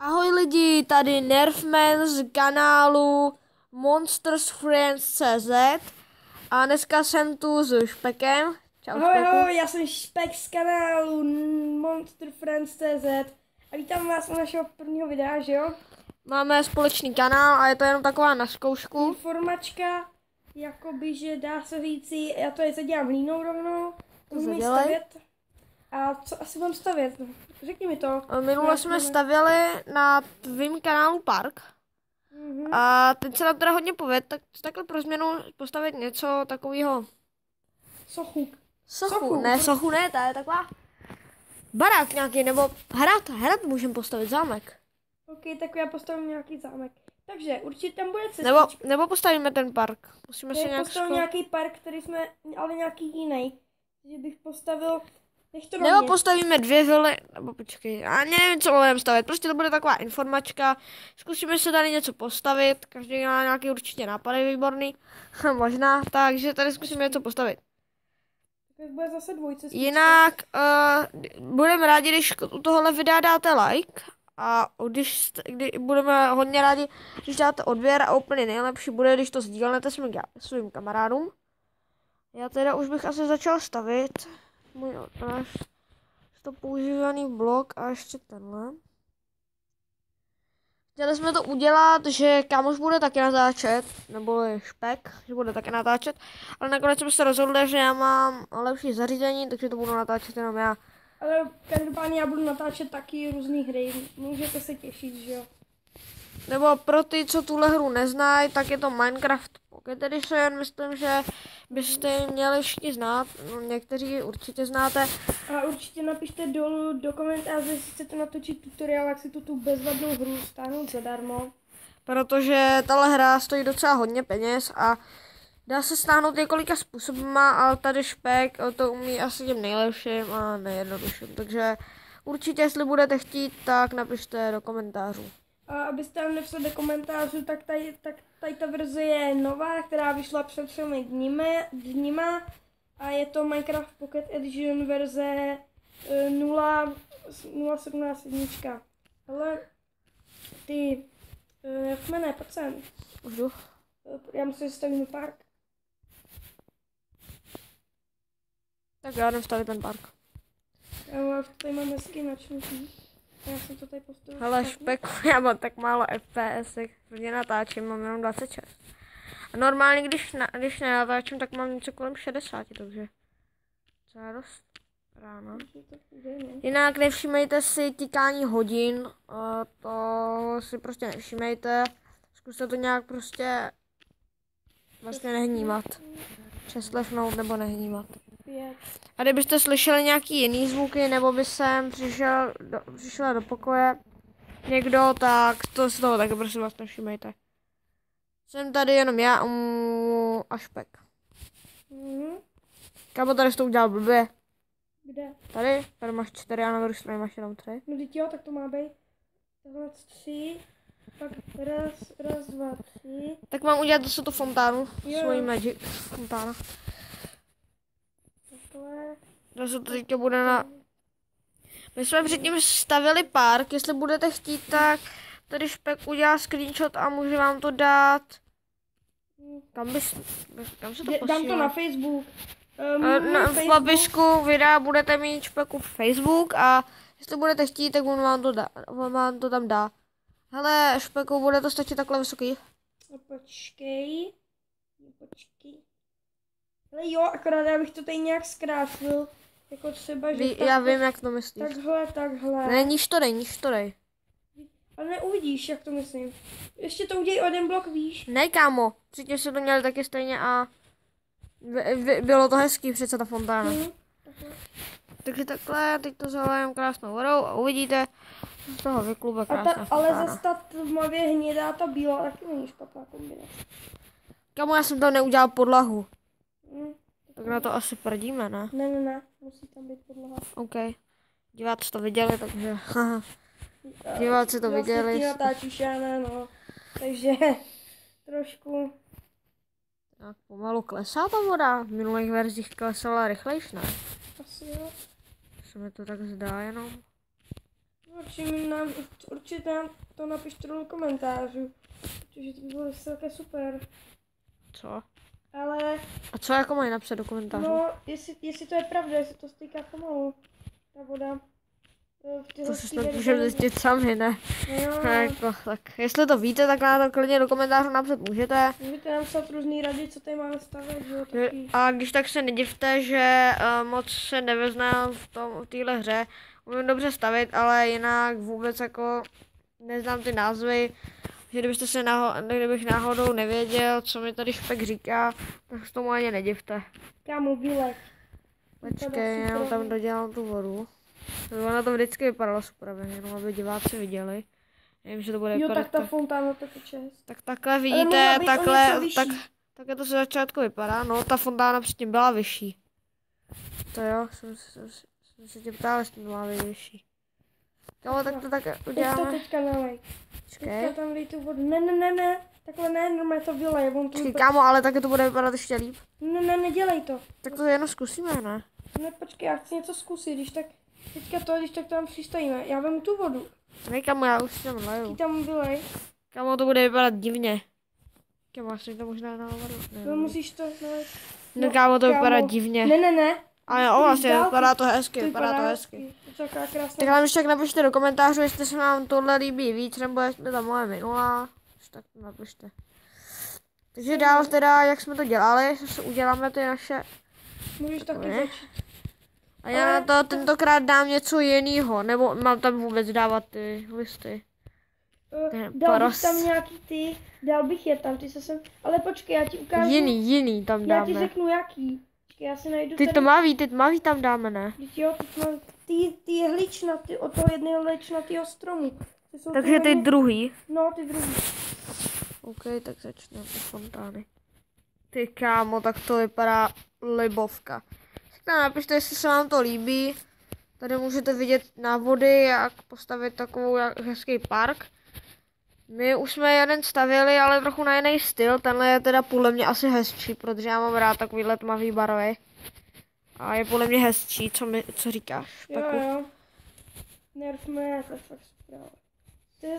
Ahoj lidi, tady Nerfman z kanálu Monsters Friends.cz a dneska jsem tu s Špekem. Čau, Ahoj, Špeku. ahoj, já jsem Špek z kanálu Monster Friends.cz a vítám vás u našeho prvního videa, že jo? Máme společný kanál a je to jenom taková na zkoušku. Informačka, jakoby, že dá se říci, já to teď dělám hlínou rovnou, můžu ji zadělej. stavět. A co asi budem stavět? No, řekni mi to. Minule jsme stavěli na tvým kanálu park a teď se nám teda hodně poved, tak takhle pro změnu postavit něco takového. Sochu. Ne, sochu ne, to je taková barák nějaký, nebo hrad můžeme postavit, zámek. Ok, tak já postavím nějaký zámek. Takže určitě tam bude cestička. Nebo postavíme ten park. Musíme se nějak postavil nějaký park, který jsme, ale nějaký jiný. Takže bych postavil, nebo postavíme 2 vily, nebo počkej, já nevím, co budeme stavět, prostě to bude taková informačka, zkusíme se tady něco postavit, každý má nějaký určitě nápady výborný, možná, takže tady zkusíme něco postavit. Bude zase dvojce. Jinak budeme rádi, když u tohohle videa dáte like a když budeme hodně rádi, když dáte odběr a úplně nejlepší bude, když to sdílnete svým kamarádům. Já teda už bych asi začal stavit můj náš to používaný blok a ještě tenhle. Chtěli jsme to udělat, že kámoš bude taky natáčet, nebo Špek, že bude taky natáčet, ale nakonec jsme se rozhodli, že já mám lepší zařízení, takže to budu natáčet jenom já. Ale každopádně já budu natáčet taky různý hry, můžete se těšit, že jo. Nebo pro ty, co tuhle hru neznají, tak je to Minecraft Pocket Edition, myslím, že byste ji měli všichni znát, no, někteří určitě znáte. A určitě napište dolů do komentářů, jestli chcete natočit tutoriál, jak si tu bezvadnou hru stáhnout zadarmo. Protože tahle hra stojí docela hodně peněz a dá se stáhnout několika způsobama, ale tady Špek to umí asi těm nejlepším a nejjednodušším. Takže určitě, jestli budete chtít, tak napište do komentářů. A abyste tam nepsali do komentářů, tak tady ta verze je nová, která vyšla před 3 dníma a je to Minecraft Pocket Edition verze 0.17.1. Ale ty, jak se jmenuje, pojď sem. Už jdu. Já musím stavit park. Tak já jdem stavit ten park. Já tady mám hezky načnutý. Já jsem to tady postavil. Hele Špeku, já mám tak málo FPS, hodně natáčím, mám jenom 26. A normálně, když nenatáčím, tak mám něco kolem 60, takže to je dost ráno. Jinak nevšímejte si tikání hodin, to si prostě nevšímejte. Zkuste to nějak prostě vlastně nehnímat. Přeslechnout nebo nehnímat. A kdybyste slyšeli nějaký jiný zvuky, nebo by sem přišla do pokoje někdo, tak to z toho taky prosím vás nevšímejte. Jsem tady jenom já a Špek. Kámo, tady jsi to udělal blbě. Kde? Tady máš 4 a na druhé straně máš jenom 3. No teď jo, tak to má být. Takhle 3. Pak raz, 2, 3. Tak mám udělat zase tu fontánu, svoji magic fontána. Takhle. Zase to teďka bude na... My jsme předtím stavili park, jestli budete chtít, tak tady Špek udělá screenshot a může vám to dát... Kam se to posílá? Dám to na Facebook. V popisku videa budete mít Špeku Facebook a jestli budete chtít, tak on vám to tam dá. Hele, Špeku, bude to stačit takhle vysoký? No, počkej. Ale jo, akorát já bych to tady nějak zkrátil. Jako třeba, že... Já vím, jak to myslíš. Takhle. Ne, níž to dej. Ale neuvidíš, jak to myslím. Ještě to udělej o jeden blok výš. Ne, kámo, předtím jsme to měli taky stejně a bylo to hezký přece ta fontána. Takže takhle, teď to zalejím krásnou vodou a uvidíte, že z toho vyklube krásná fontána. Ale zase ta tmavě hnědá, ta bílá taky není špatná kombinace. Kámo, já jsem tam neudělal podlahu. Tak na to asi prdíme, ne? Ne, musí tam být podlaha. OK. Diváci to viděli, takže... Diváci to viděli. Vlastně natáčíš, já ne, no. Takže trošku... Tak pomalu klesá ta voda. V minulých verzích klesala rychlejš, ne? Asi jo. Se mi to tak zdá jenom. No Určitě nám to napište do komentářů, protože to by bylo celkem super. Co? Ale, A co jako mají napsat do komentářů? no, jestli to je pravda, jestli to stýká pomalu, ta voda. To si snad můžeme zjistit sami, ne? No, Jako, tak jestli to víte, tak nám to klidně do komentářů napsat můžete. můžete nám psat různý rady, co tady máme stavět, že jo, taky. A když tak se nedivte, že moc se nevyznám v téhle hře. Umím dobře stavit, ale jinak vůbec jako neznám ty názvy. Že kdybych náhodou nevěděl, co mi tady Špek říká, tak se tomu ani nedivte. Kámo, výlet. Počkej, já tam dodělám tu vodu. Ona to vždycky vypadalo super, jenom aby diváci viděli. Nevím, že to bude Jo, vypadat. tak ta fontána to teče. Tak takhle vidíte, takhle to ze začátku vypadá. No, ta fontána předtím byla vyšší. To jo, jsem se tě ptala, jestli byla vyšší. No, tak to tak uděláme. Teď to teďka nalej. Počkej. Teďka tam dej tu vodu. Ne. Takhle ne, normálně to vylej. Počkej, kámo, ale taky to bude vypadat ještě líp. Ne, nedělej to. Tak to jenom zkusíme, ne? Ne, počkej, já chci něco zkusit, když tak tam přistojíme. Já vemu tu vodu. Ne, kámo, já už si tam Ty naleju. tam vylej. Kámo, to bude vypadat divně. Kámo, asi to možná nahoru. No, musíš to nalej. No, kámo, to vypadá divně. Ne. Ale vlastně, vypadá to hezky, vypadá to hezky. To je taková krásná. Tak nám ještě tak napište do komentářů, jestli se vám tohle líbí víc, nebo jestli ta moje minulá. Tak to napište. Takže dál teda, jak jsme to dělali, zase uděláme ty naše. Můžeš taky začít. A já na to tentokrát dám něco jiného, nebo mám tam vůbec dávat ty listy. Dal bych tam nějaký dal bych je tam, ty se sem, ale počkej, já ti ukážu. Jiný tam dáme. Já ti řeknu jaký. Počkej, já si najdu Ty tady. tmavý tam dáme, ne? Jo, ty hličnaty, od toho jedného hličnatého stromu. Takže ty druhý. No, ty druhý. OK, tak začneme ty fontány. Ty kámo, tak to vypadá libovka. Tak napište, jestli se vám to líbí. Tady můžete vidět návody, jak postavit takovou hezký park. My už jsme jeden stavili, ale trochu na jiný styl. Tenhle je teda podle mě asi hezčí, protože já mám rád takovýhle tmavý barvy. A je podle mě hezčí, co říkáš, Špeku? Jo. Nerv mě, to je fakt super. To je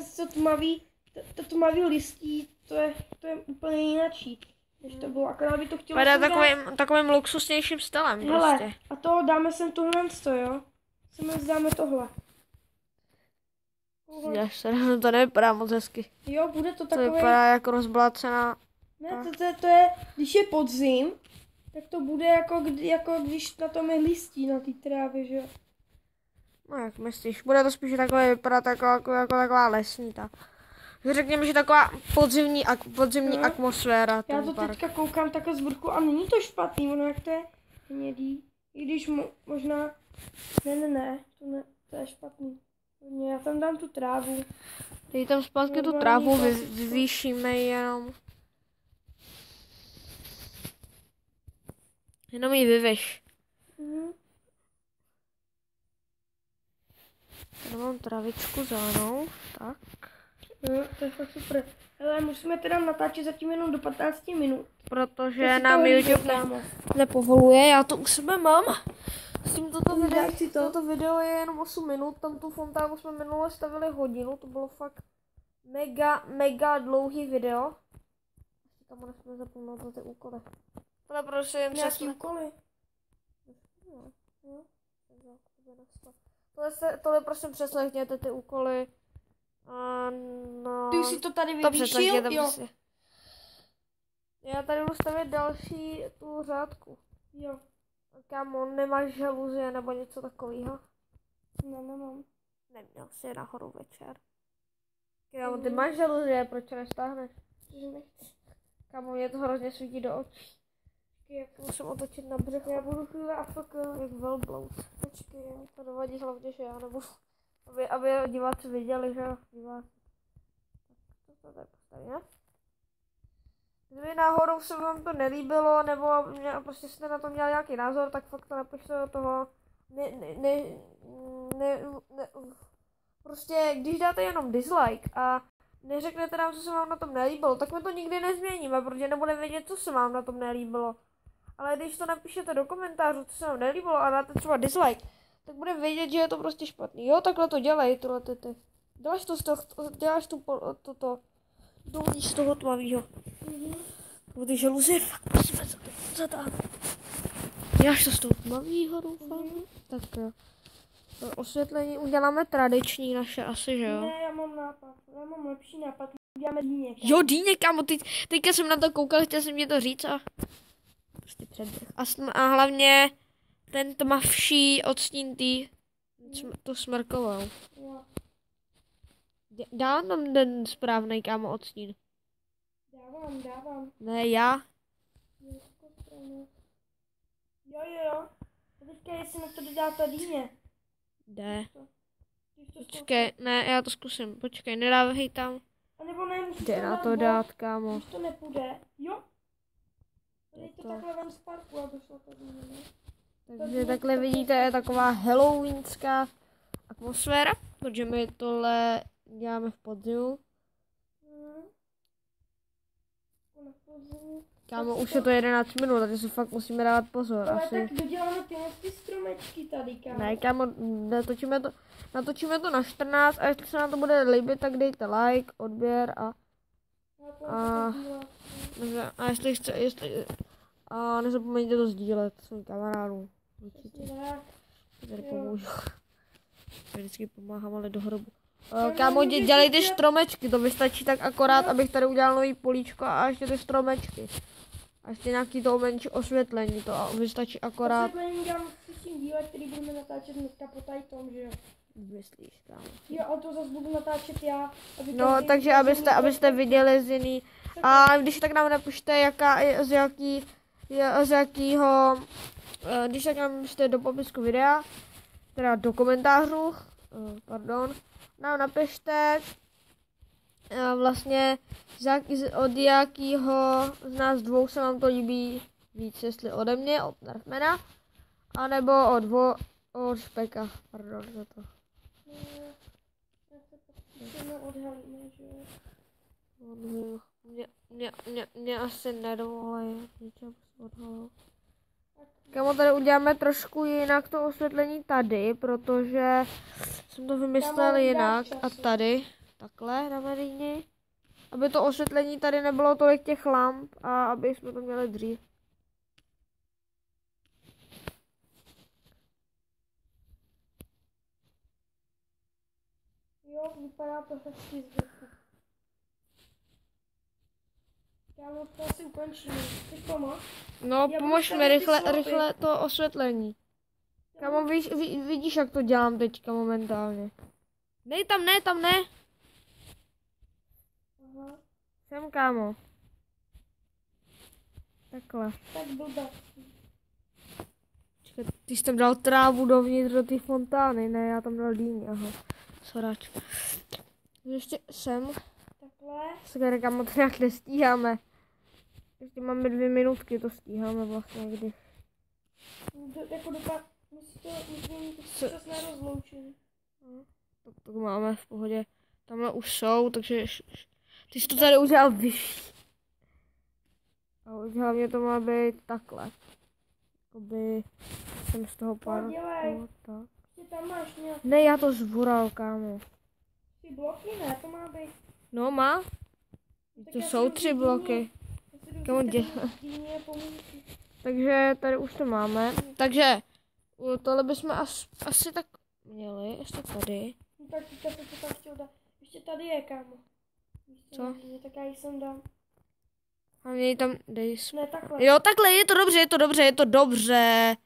to tmavý listí, to je úplně jinačí. Než to bylo, akorát by to chtělo takovým luxusnějším stylem. Hele, Prostě. a to dáme sem tohle, jo? Sem dáme tohle. To nevypadá moc hezky. Jo, bude to To takové. vypadá jako rozblácená. Ne, to je, když je podzim, tak to bude jako když na tom je listí na té trávě, že jo? No jak myslíš, bude to spíš takové vypadat jako taková lesní ta. Řekněme, že taková podzimní No. atmosféra. Já to teďka koukám takhle z vrchu a není to špatný, ono jak to je hnědý. I když možná, ne, to je špatný. Já tam dám tu trávu. Dej tam zpátky tu trávu, zvýšíme ji jenom. Jenom ji vyveš. Tady mám travičku zelenou, tak. No, to je fakt super. Ale musíme teda natáčet zatím jenom do 15 minut. Protože nám YouTube nepovoluje, já to u sebe mám. S tím toto video je jenom 8 minut, tam tu fontánu jsme minule stavili hodinu, to bylo fakt mega dlouhý video. Tam nesmíme zapomenout na ty úkoly. Tohle prosím Nějaký úkoly? Tohle prosím přeslechněte ty úkoly. No, Ty jsi to tady to vyvýšil? Jo. Prostě. Já tady budu stavět další tu řádku. Jo. Kámo, nemáš žaluzie nebo něco takového? Ne, nemám. Neměl jsi nahoru večer. Kámo, ty máš žaluzie, proč to nestáhneš? Kámo, mě to hrozně svítí do očí. Jak musím otočit na břehu. Já budu chvíli AFK jak velbloud. Počkej, to dovadí hlavně, že já nebudu. Aby diváci viděli, že jo, diváci. To tady postavíme. Kdyby náhodou se vám to nelíbilo, nebo prostě jste na to měli nějaký názor, tak fakt to napište do toho. Prostě když dáte jenom dislike a neřeknete nám, co se vám na tom nelíbilo, tak my to nikdy nezměníme, protože nebudeme vědět, co se vám na tom nelíbilo. Ale když to napíšete do komentářů, co se vám nelíbilo a dáte třeba dislike, tak bude vědět, že je to prostě špatný. Jo, takhle to dělej, tohle ty. Děláš toto. Dohodíš z toho tmavýho. Ty žaluzie fakt musíme zatáhnout. Děláš to z toho tmavýho, doufám. Tak jo. Osvětlení uděláme tradiční naše asi, že jo? Ne, já mám nápad. Já mám lepší nápad. Uděláme dýně. Jo, dýně, kámo, teďka jsem na to koukal, chtěl jsem ti to říct a prostě předběh. A hlavně ten tmavší odstín to smrkoval. Jo. Dávám tam ten správnej, kámo, odstín. Dávám. Ne, já. Jo. A teďka jestli na to dodá ta dýně. Jde. Počkej, ne, já to zkusím. Počkej, nedávej tam. A nebo ne, musíš Jde na to dát, kámo. Když to nepůjde. Jo. Dej to takhle ven z parku, aby šlo to dýně, ne? Takže takhle vidíte, je taková halloweenská atmosféra, protože my tohle děláme v podzimu. Kámo, už je to 11 minut, takže se fakt musíme dávat pozor. Ale asi. tak doděláme ty stromečky tady, kámo. Ne, kámo, natočíme to na 14 a jestli se nám to bude líbit, tak dejte like, odběr a nezapomeňte to sdílet svým kamarádům. Tady pomůžu. Vždycky pomáhám, ale do hrobu. Kámo, dělej ty stromečky, to vystačí tak akorát, abych tady udělal nový políčko a ještě ty stromečky. A ještě nějaký to menší osvětlení, to vystačí akorát. Osvětlení dám v příštím díle, který budeme natáčet dneska po tady tom, že jo? Myslíš, kámo. Jo, ale to zase budu natáčet já. No, takže abyste viděli z jiný. A když tak nám napište, z jakýho, když tak nám napište do popisku videa, teda do komentářů, nám napište vlastně od jakýho z nás dvou se vám to líbí víc, jestli ode mě, od Nerfmana, anebo od Špeka, pardon za to. Mě asi nedovolí, něčeho odhalil. Kámo, tady uděláme trošku jinak to osvětlení tady, protože jsem to vymyslel jinak. A tady, takhle dáme dýni. Aby to osvětlení tady nebylo tolik těch lamp a aby jsme to měli dřív. Jo, vypadá to hezky zvrchu. Kámo, to asi ukončíme. Chceš pomoct? No, pomož mi rychle to osvětlení. Kámo, vidíš, jak to dělám teďka momentálně. Ne, tam ne. Aha. Sem, kámo. Takhle. Tak blbě. Čekaj, ty jsi tam dal trávu dovnitř do té fontány, ne, já tam dal dýni, aha. Sorač. Ještě sem. Takhle. Sakra, kámo, to nějak nestíháme. Ještě máme 2 minutky, to stíháme vlastně, když. Jako musíme mít čas na rozloučení. Tak máme v pohodě. Tamhle už jsou, takže ty jsi to tady udělal vyšší. A hlavně to má být takhle. Jakoby jsem z toho pár. Tak. Tam máš nějak... Ne, já to zvoral, kámo. 3 bloky, ne, to má být. No, má. To jsou 3 bloky. Kámo, takže tady už to máme. Takže tohle bychom asi tak měli, ještě tady. No tak teďka se to tam chtěl dát. Ještě tady je, kámo. Co? Tak já ji sem dám. A mě tam dej. Ne, takhle. Jo, takhle, je to dobře.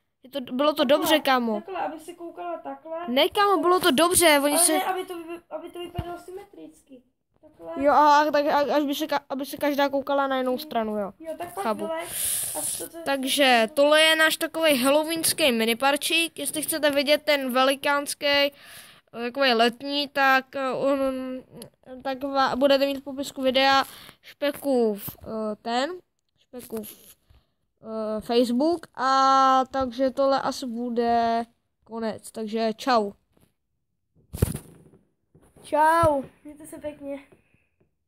Bylo to dobře, kámo. Takhle, aby se koukala takhle. Ne, kámo, bylo to dobře, oni ale se... ne, aby to vypadalo symetricky. Takhle. Jo, tak aby se každá koukala na jinou stranu, jo. Jo, tak pak Chápu. Takže tohle je náš takový halloweenský miniparčík. Jestli chcete vidět ten velikánský, takový letní, tak budete mít v popisku videa Špekův Facebook a takže tohle asi bude konec, takže čau. čau. Mějte se pěkně.